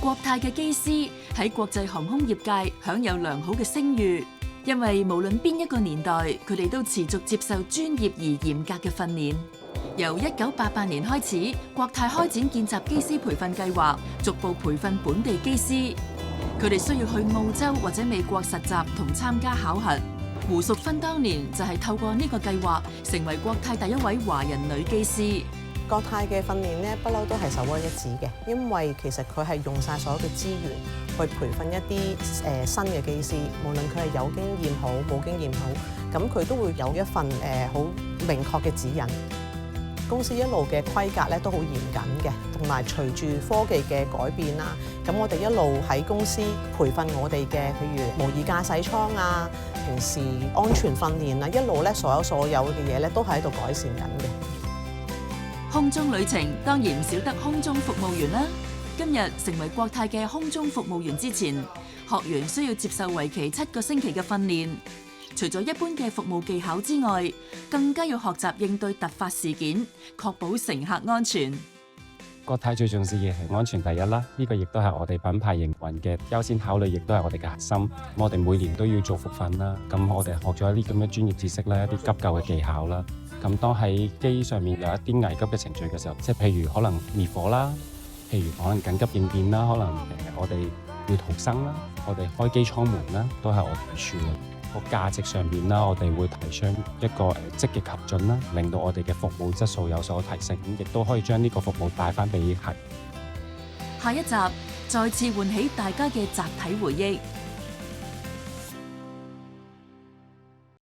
國泰嘅機師喺國際航空業界享有良好嘅聲譽，因為無論邊一個年代，佢哋都持續接受專業而嚴格嘅訓練。由1988年開始，國泰開展見習機師培訓計劃，逐步培訓本地機師。佢哋需要去澳洲或者美國實習同參加考核。胡淑芬當年就係透過呢個計劃，成為國泰第一位華人女機師。國泰嘅訓練咧，不嬲都係首屈一指嘅，因為其實佢係用晒所有嘅資源去培訓一啲新嘅機師，無論佢係有經驗好冇經驗好，咁佢都會有一份好明確嘅指引。公司一路嘅規格咧都好嚴謹嘅，同埋隨住科技嘅改變啦，咁我哋一路喺公司培訓我哋嘅，譬如模擬駕駛艙啊，平時安全訓練啊，一路咧所有嘅嘢咧都係喺度改善緊嘅。空中旅程當然唔少得空中服務員啦。今日成為國泰嘅空中服務員之前，學員需要接受為期7個星期嘅訓練。除咗一般嘅服務技巧之外，更加要學習應對突發事件，確保乘客安全。國泰最重視嘅係安全第一啦，呢個亦都係我哋品牌營運嘅優先考慮，亦都係我哋嘅核心。我哋每年都要做復訓啦，咁我哋學咗一啲咁嘅專業知識啦，一啲急救嘅技巧啦。咁當喺機上面有一啲危急嘅程序嘅時候，即係譬如可能滅火啦，譬如可能緊急應變啦，可能我哋要逃生啦，我哋開機艙門啦，都係我哋處理。個價值上面啦，我哋會提倡一個積極及進啦，令到我哋嘅服務質素有所提升，亦都可以將呢個服務帶翻俾客。下一集再次喚起大家嘅集體回憶。